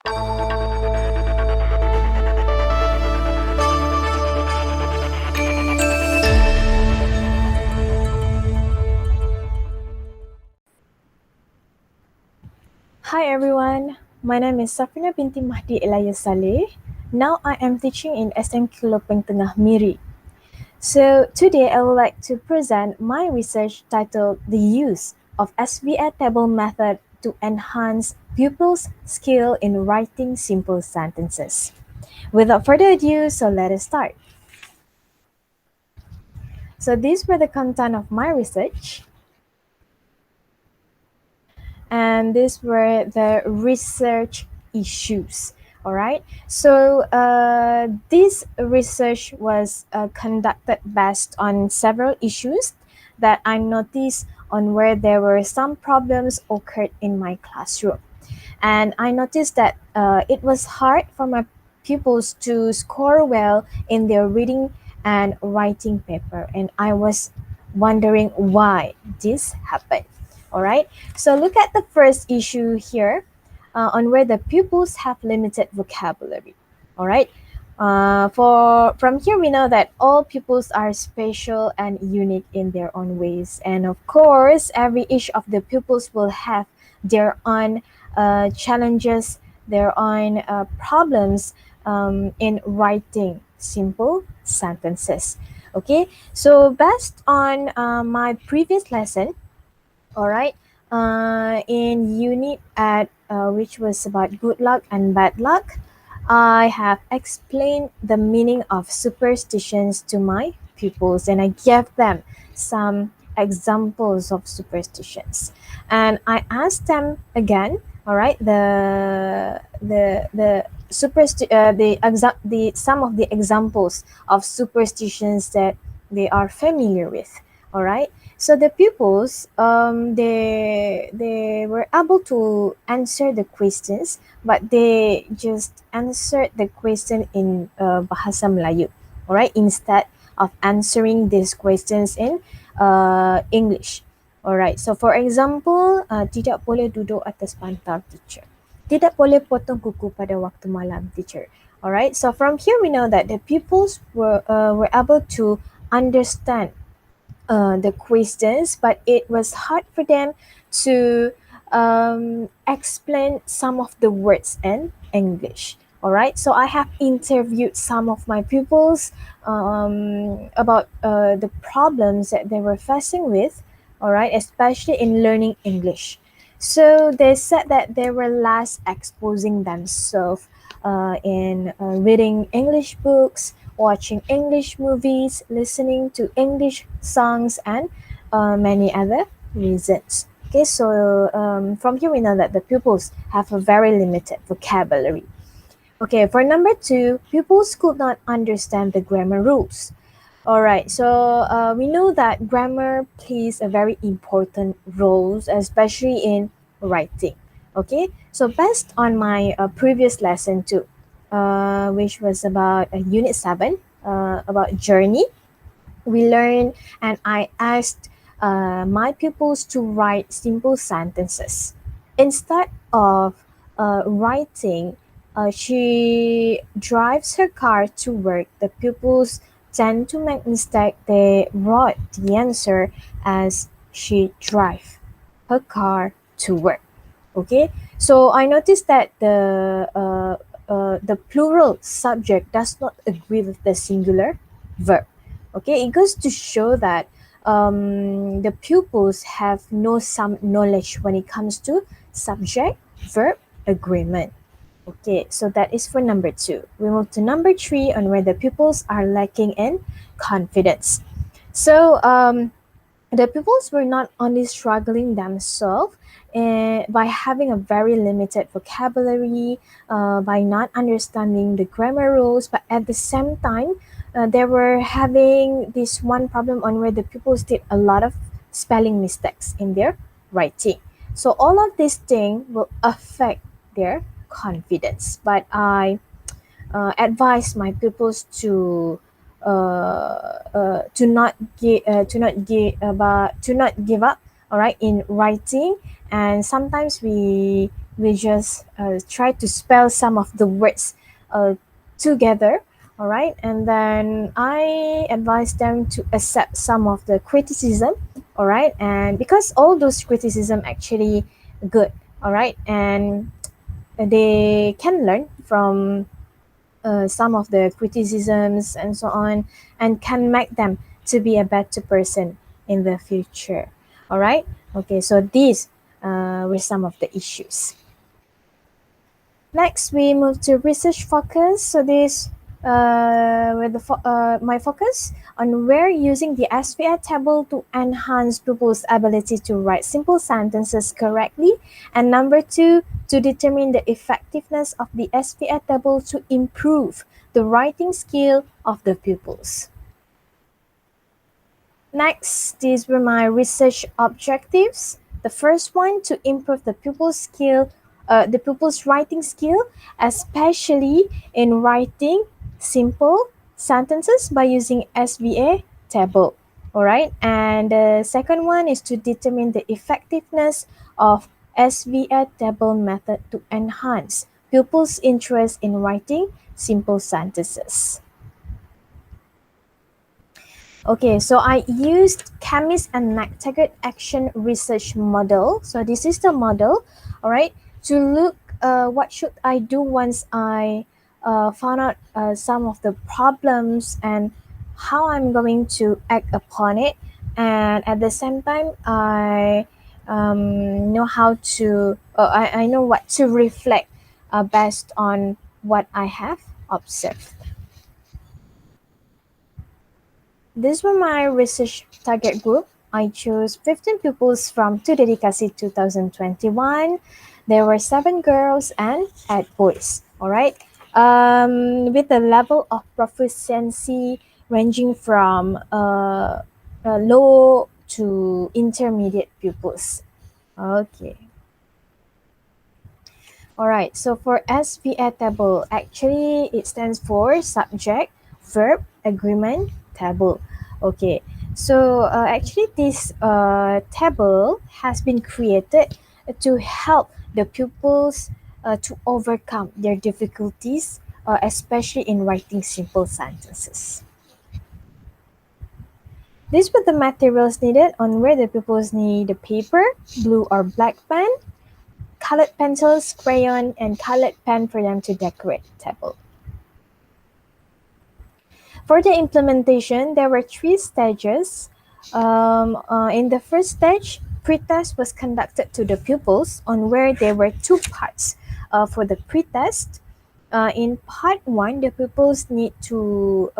Hi everyone, my name is SAFRINA binti MAHDI Elias Saleh. Now I am teaching in SMQ Lopeng Tengah Miri. So today I would like to present my research titled The Use of SVA Table Method to Enhance Pupils' Skill in Writing Simple Sentences. Without further ado, so let us start. So these were the content of my research. And these were the research issues. All right. So this research was conducted based on several issues that I noticed on where there were some problems occurred in my classroom. And I noticed that it was hard for my pupils to score well in their reading and writing paper. And I was wondering why this happened. All right. So look at the first issue here on where the pupils have limited vocabulary. All right. From here we know that all pupils are special and unique in their own ways, and of course, each of the pupils will have their own challenges, their own problems in writing simple sentences. Okay, so based on my previous lesson, all right, in unit at which was about good luck and bad luck, I have explained the meaning of superstitions to my pupils, and I gave them some examples of superstitions, and I asked them again. All right, the some of the examples of superstitions that they are familiar with. All right, so the pupils, they were able to answer the questions, but they just answered the question in Bahasa Melayu, all right, instead of answering these questions in English. All right. So for example, tidak boleh duduk atas bantal, teacher. Tidak boleh potong kuku pada waktu malam, teacher. All right. So from here we know that the pupils were able to understand the questions, but it was hard for them to explain some of the words in English. All right, so I have interviewed some of my pupils about the problems that they were facing with, all right, especially in learning English. So they said that they were less exposing themselves in reading English books, watching English movies, listening to English songs, and many other reasons. Okay, so from here we know that the pupils have a very limited vocabulary. Okay, for number two, pupils could not understand the grammar rules. All right, so we know that grammar plays a very important role, especially in writing. Okay, so based on my previous lesson too, which was about Unit 7, about journey, we learned and I asked my pupils to write simple sentences. Instead of writing, she drives her car to work. The pupils tend to make mistake. They wrote the answer as she drive her car to work. Okay, so I noticed that the plural subject does not agree with the singular verb. Okay, it goes to show that the pupils have some knowledge when it comes to subject verb agreement. Okay, so that is for number two. We move to number three on where the pupils are lacking in confidence. So the pupils were not only struggling themselves by having a very limited vocabulary, by not understanding the grammar rules, but at the same time, they were having this one problem on where the pupils did a lot of spelling mistakes in their writing. So all of these things will affect their confidence. But I advise my pupils to not give up, all right, in writing. And sometimes we we just try to spell some of the words together. All right, and then I advise them to accept some of the criticism. All right, and because all those criticism actually good. All right, and they can learn from some of the criticisms and so on, and can make them to be a better person in the future. All right, okay, so these were some of the issues. Next, we move to research focus. So this with my focus on where using the SVR table to enhance pupils' ability to write simple sentences correctly, and number two, to determine the effectiveness of the SVR table to improve the writing skill of the pupils. Next, these were my research objectives. The first one, to improve the pupil's writing skill, especially in writing simple sentences by using SVA table. All right, and the second one is to determine the effectiveness of SVA table method to enhance pupils' interest in writing simple sentences. Okay, so I used chemist and McTaggart action research model. So this is the model, all right, to look what should I do once I found out some of the problems and how I'm going to act upon it. And at the same time, I know how to, I know what to reflect based on what I have observed. These were my research target group. I chose 15 pupils from Tu Dedikasi 2021. There were 7 girls and 8 boys. All right. With the level of proficiency ranging from low to intermediate pupils. Okay. All right, so for SVA table, actually it stands for subject, verb, agreement, table. Okay, so actually this table has been created to help the pupils to overcome their difficulties, especially in writing simple sentences. These were the materials needed on where the pupils need the paper, blue or black pen, colored pencils, crayon, and colored pen for them to decorate the table. For the implementation, there were 3 stages. In the first stage, pretest was conducted to the pupils on where there were 2 parts. For the pretest, in part 1, the pupils need to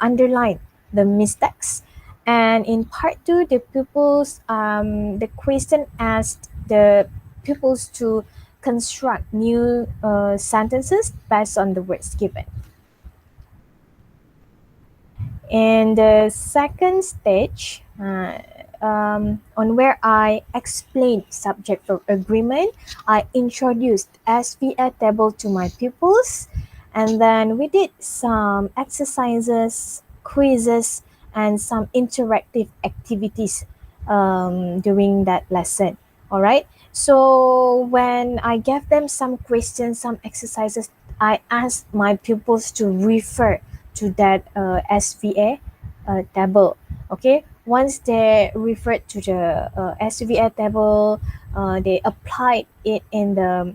underline the mistakes. And in part 2, the question asked the pupils to construct new sentences based on the words given. In the second stage, on where I explained subject verb agreement, I introduced SVA table to my pupils, and then we did some exercises, quizzes, and some interactive activities during that lesson. All right. So when I gave them some questions, some exercises, I asked my pupils to refer to that SVA table. Okay, once they referred to the SVA table, they applied it in the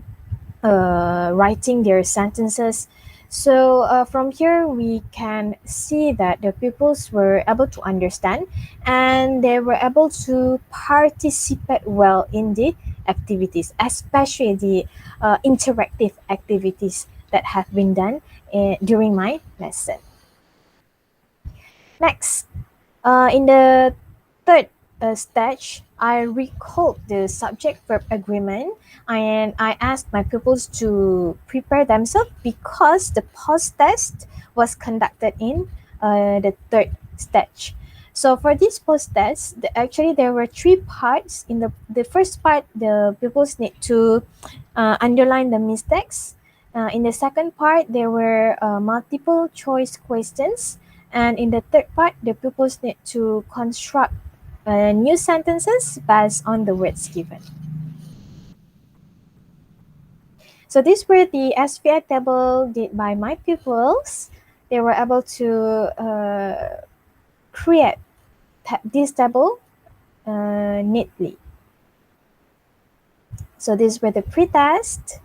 writing their sentences. So from here, we can see that the pupils were able to understand and they were able to participate well in the activities, especially the interactive activities that have been done during my lesson. Next, in the third stage, I recalled the subject-verb agreement and I asked my pupils to prepare themselves because the post-test was conducted in the third stage. So for this post-test, actually there were 3 parts. In the first part, the pupils need to underline the mistakes. In the second part, there were multiple choice questions. And in the third part, the pupils need to construct new sentences based on the words given. So these were the SVI table did by my pupils. They were able to create this table neatly. So these were the pre-test,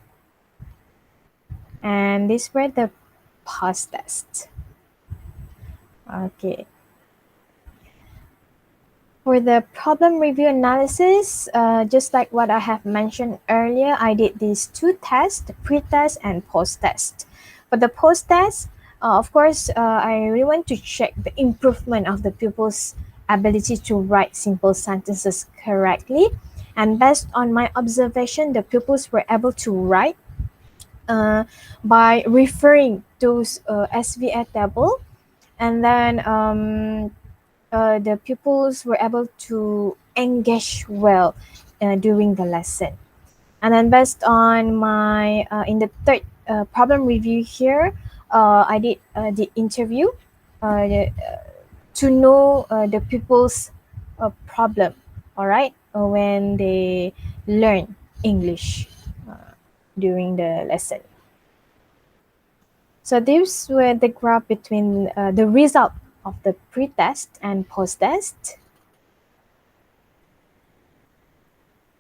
and these were the post-test. Okay. For the problem review analysis, just like what I have mentioned earlier, I did these two tests, the pre-test and post-test. For the post-test, of course, I really want to check the improvement of the pupils' ability to write simple sentences correctly. And based on my observation, the pupils were able to write by referring to SVA table, and then the pupils were able to engage well during the lesson. And then based on my, in the third problem review here, I did the interview to know the pupils' problem, all right, when they learn English during the lesson. So these were the graph between the result of the pre-test and post-test.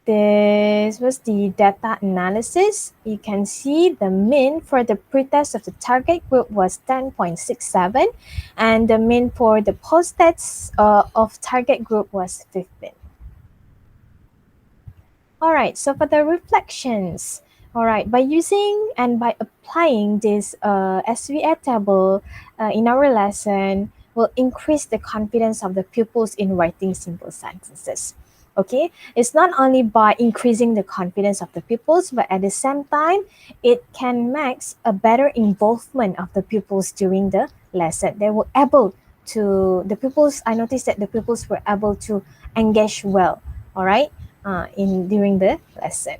This was the data analysis. You can see the mean for the pre-test of the target group was 10.67, and the mean for the post-test of target group was 15. All right, so for the reflections, all right, by using and by applying this SVA table in our lesson will increase the confidence of the pupils in writing simple sentences. Okay, it's not only by increasing the confidence of the pupils, but at the same time, it can make a better involvement of the pupils during the lesson. They were able to, the pupils, I noticed that the pupils were able to engage well, all right, during the lesson.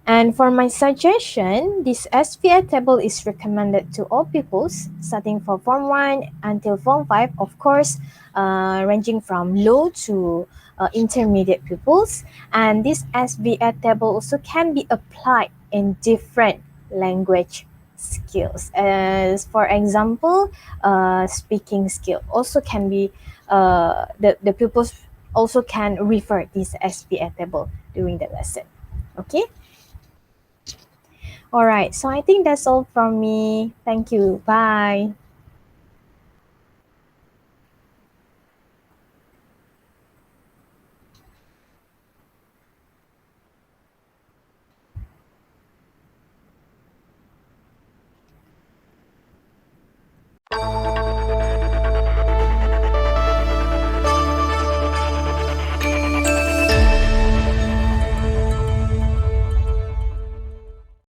And for my suggestion, this SVA table is recommended to all pupils starting from Form 1 until Form 5, of course, ranging from low to intermediate pupils. And this SVA table also can be applied in different language skills. As for example, speaking skill also can be, the pupils also can refer this SVA table during the lesson. Okay? All right, so I think that's all from me. Thank you. Bye.